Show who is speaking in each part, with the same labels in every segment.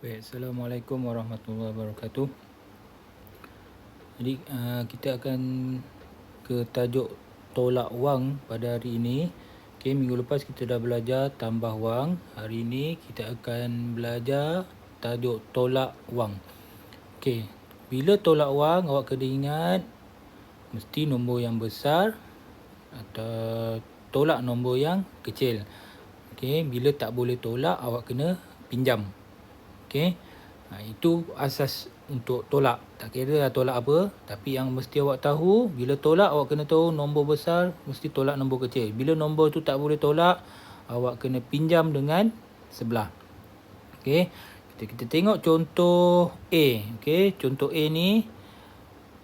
Speaker 1: Baik, Assalamualaikum warahmatullahi wabarakatuh. Jadi kita akan ke tajuk tolak wang pada hari ini. Okey, minggu lepas kita dah belajar tambah wang. Hari ini kita akan belajar tajuk tolak wang. Okey, bila tolak wang awak kena ingat mesti nombor yang besar atau tolak nombor yang kecil. Okey, bila tak boleh tolak awak kena pinjam. Okey. Itu asas untuk tolak. Tak kira lah tolak apa, tapi yang mesti awak tahu, bila tolak awak kena tahu nombor besar mesti tolak nombor kecil. Bila nombor tu tak boleh tolak, awak kena pinjam dengan sebelah. Okey. Kita tengok contoh A. Okey, contoh A ni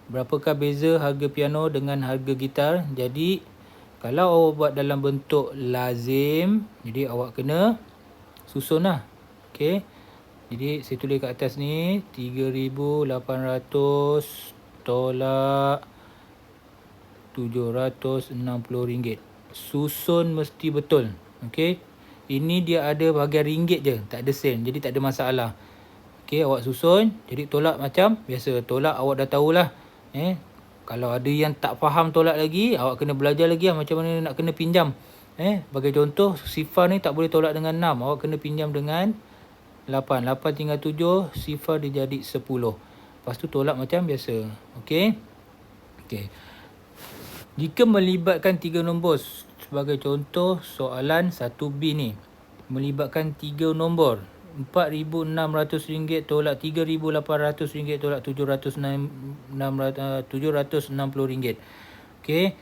Speaker 1: berapakah beza harga piano dengan harga gitar? Jadi kalau awak buat dalam bentuk lazim, jadi awak kena susun lah. Okey. Jadi saya tulis kat atas ni 3,800 tolak RM760. Susun mesti betul. Okey. Ini dia ada bahagian ringgit je, tak ada sen. Jadi tak ada masalah. Okey, awak susun. Jadi tolak macam biasa. Tolak awak dah tahulah. Kalau ada yang tak faham tolak lagi, awak kena belajar lagi lah macam mana nak kena pinjam. Bagi contoh, sifar ni tak boleh tolak dengan 6. Awak kena pinjam dengan 8. 8 tinggal 7, sifar dia jadi 10. Lepas tu tolak macam biasa. Okey. Okey. Jika melibatkan 3 nombor, sebagai contoh soalan 1B ni, melibatkan 3 nombor, RM4,600 tolak RM3,800 tolak RM760. Okey.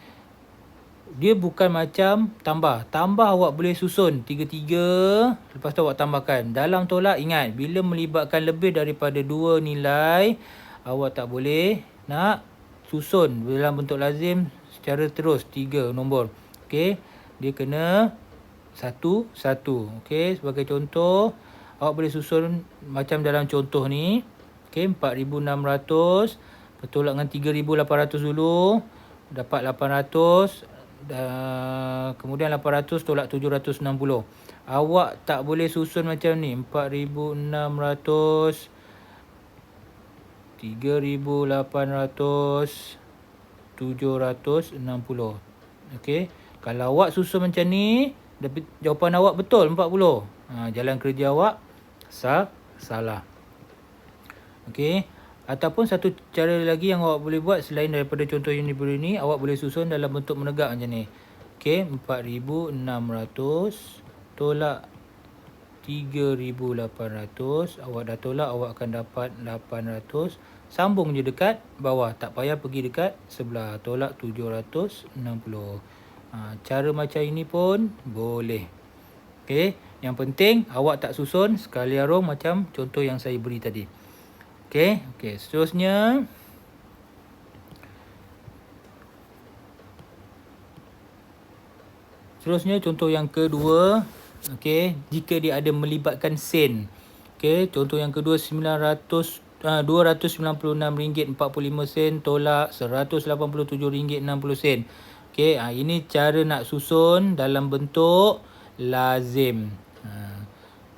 Speaker 1: Dia bukan macam tambah. Tambah awak boleh susun 3-3. Lepas tu awak tambahkan. Dalam tolak ingat, bila melibatkan lebih daripada 2 nilai, awak tak boleh nak susun dalam bentuk lazim secara terus 3 nombor. Okey. Dia kena 1-1. Okey. Sebagai contoh, awak boleh susun macam dalam contoh ni. Okey. 4,600. Bertolak dengan 3,800 dulu. Dapat 800. Kemudian 800 tolak 760. Awak tak boleh susun macam ni. 4,600, 3,800, 760. Okey. Kalau awak susun macam ni, jawapan awak betul 40. Jalan kerja awak salah. Okey. Ataupun satu cara lagi yang awak boleh buat selain daripada contoh yang diberi ni, awak boleh susun dalam bentuk menegak macam ni. Okey, 4,600 tolak 3,800. Awak dah tolak, awak akan dapat 800. Sambung je dekat bawah. Tak payah pergi dekat sebelah. Tolak 760. Cara macam ini pun boleh. Okey, yang penting awak tak susun sekali arung macam contoh yang saya beri tadi. Okey, seterusnya contoh yang kedua. Okey, jika dia ada melibatkan sen. Okey, contoh yang kedua RM296.45 tolak RM187.60. Okey, ini cara nak susun dalam bentuk lazim.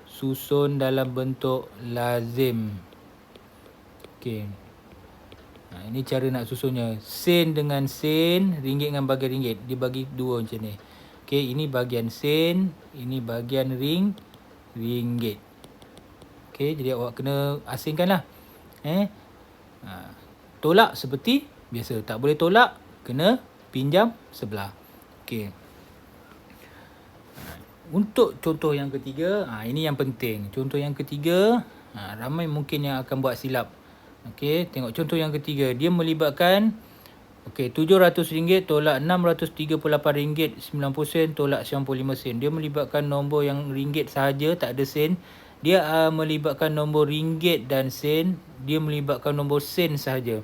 Speaker 1: Susun dalam bentuk lazim. Okey. Ini cara nak susunnya. Sen dengan sen, ringgit dengan bahagian ringgit. Dia bagi dua macam ni. Okey, ini bahagian sen, ini bahagian ringgit. Okey, jadi awak kena asingkanlah. Tolak seperti biasa. Tak boleh tolak, kena pinjam sebelah. Okey. Untuk contoh yang ketiga, ini yang penting. Contoh yang ketiga, ramai mungkin yang akan buat silap. Okey, tengok contoh yang ketiga. Dia melibatkan RM700 tolak RM638.90 tolak RM95. Dia melibatkan nombor yang ringgit sahaja, tak ada sen. Dia melibatkan nombor ringgit dan sen. Dia melibatkan nombor sen sahaja.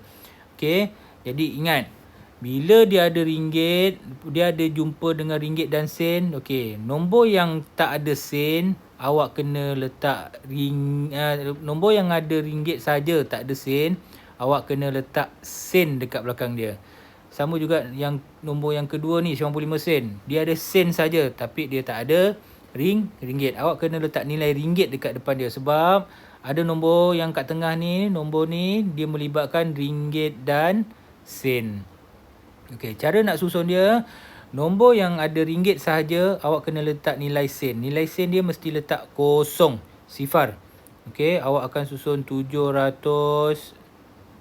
Speaker 1: Okey, jadi ingat, bila dia ada ringgit, dia ada jumpa dengan ringgit dan sen. Okey, nombor yang tak ada sen, awak kena letak nombor yang ada ringgit saja, tak ada sen, awak kena letak sen dekat belakang dia. Sama juga yang nombor yang kedua ni, RM95. Dia ada sen saja tapi dia tak ada ringgit. Awak kena letak nilai ringgit dekat depan dia sebab ada nombor yang kat tengah ni, nombor ni dia melibatkan ringgit dan sen. Okey, cara nak susun dia, nombor yang ada ringgit sahaja awak kena letak nilai sen. Nilai sen dia mesti letak kosong, sifar. Okey, awak akan susun 700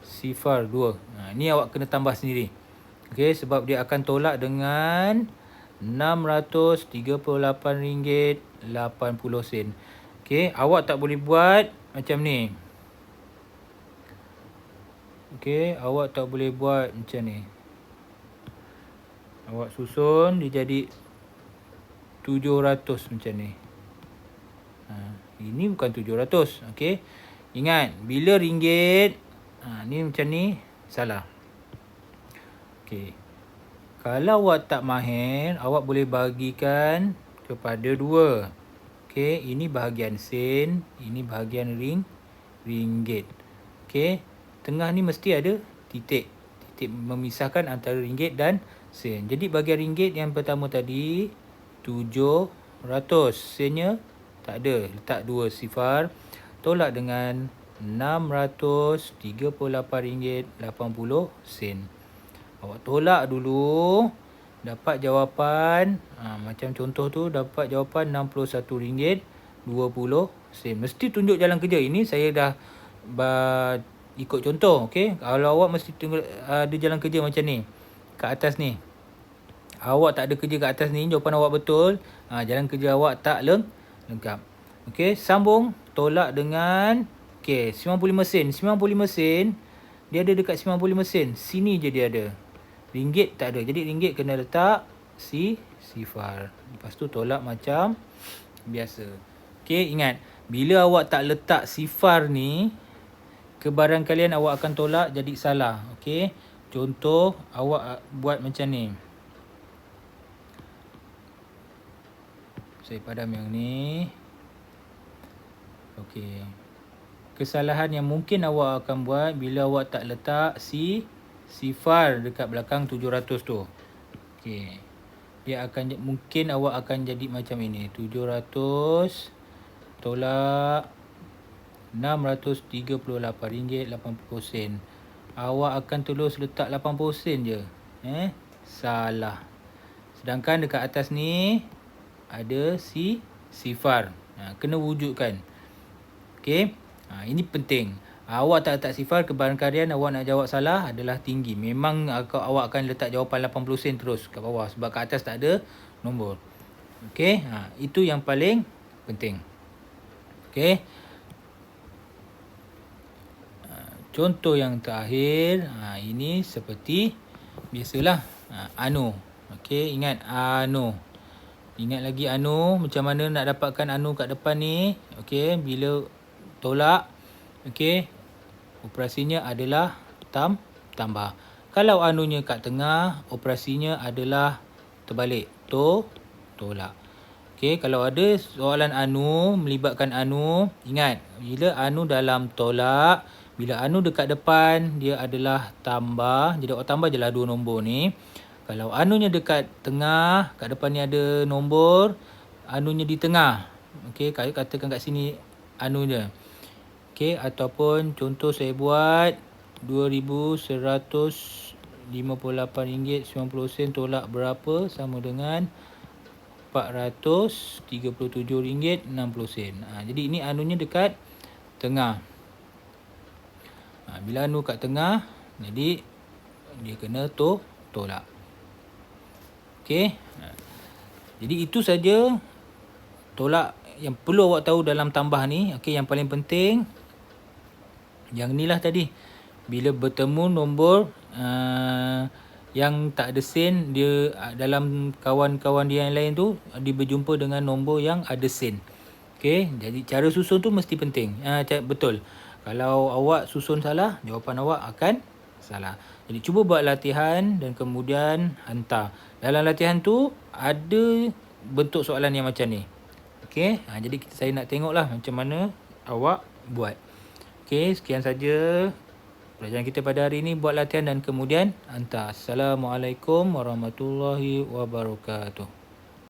Speaker 1: sifar 2. Ni awak kena tambah sendiri. Okey, sebab dia akan tolak dengan RM638.80. Okey, awak tak boleh buat macam ni. Okey, awak tak boleh buat macam ni. Awak susun dia jadi 700 macam ni. Ini bukan 700. Okey. Ingat, bila ringgit, ni macam ni, salah. Okey. Kalau awak tak mahir, awak boleh bahagikan kepada 2. Okey, ini bahagian sen, ini bahagian ringgit. Okey, tengah ni mesti ada titik. Titik memisahkan antara ringgit dan sen. Jadi bahagian ringgit yang pertama tadi 700. Sennya tak ada, letak 2 sifar. Tolak dengan RM638.80. Awak tolak dulu, dapat jawapan, macam contoh tu, dapat jawapan RM61.20. Mesti tunjuk jalan kerja. Ini saya dah ikut contoh. Okey, kalau awak mesti ada jalan kerja macam ni, kat atas ni. Awak tak ada kerja kat atas ni, jawapan awak betul, jalan kerja awak tak lengkap. Okey, sambung, tolak dengan 95 sen. 95 sen dia ada dekat 95 sen. Sini je dia ada. Ringgit tak ada. Jadi ringgit kena letak sifar. Lepas tu tolak macam biasa. Okey, ingat, bila awak tak letak sifar ni, kebarangkalian awak akan tolak jadi salah. Okey, contoh awak buat macam ni. Saya padam yang ni. Okey. Kesalahan yang mungkin awak akan buat bila awak tak letak sifar dekat belakang 700 tu. Okey. Dia akan, mungkin awak akan jadi macam ini. 700 tolak RM638.80. Awak akan terus letak 80 sen je. Salah. Sedangkan dekat atas ni ada sifar. Kena wujudkan. Okey. Ini penting. Awak tak letak sifar, kebarangkalian awak nak jawab salah adalah tinggi. Memang awak akan letak jawapan 80 sen terus kat bawah sebab kat atas tak ada nombor. Okey. Itu yang paling penting. Okey. Contoh yang terakhir, ini seperti biasalah. Anu. Okey, ingat anu. Ingat lagi anu, macam mana nak dapatkan anu kat depan ni. Okey, bila tolak, okey, operasinya adalah tambah. Kalau anunya kat tengah, operasinya adalah terbalik, tolak. Okey, kalau ada soalan anu melibatkan anu, ingat, bila anu dalam tolak, bila anu dekat depan, dia adalah tambah. Jadi awak tambah je lah 2 nombor ni. Kalau anunya dekat tengah, kat depan ni ada nombor, anunya di tengah. Okey, katakan kat sini anunya. Okey, ataupun contoh saya buat RM2,158.90 tolak berapa, sama dengan RM437.60. Jadi ini anunya dekat tengah. Bila anu kat tengah, jadi dia kena tolak. Okey. Jadi itu saja tolak yang perlu awak tahu dalam tambah ni. Okey, yang paling penting yang inilah tadi. Bila bertemu nombor yang tak ada sen, dia dalam kawan-kawan dia yang lain tu, dia berjumpa dengan nombor yang ada sen. Okey, jadi cara susun tu mesti penting. Betul. Kalau awak susun salah, jawapan awak akan salah. Jadi cuba buat latihan dan kemudian hantar. Dalam latihan tu ada bentuk soalan yang macam ni. Okey, jadi saya nak tengoklah macam mana awak buat. Okey, sekian saja pelajaran kita pada hari ini. Buat latihan dan kemudian hantar. Assalamualaikum warahmatullahi wabarakatuh.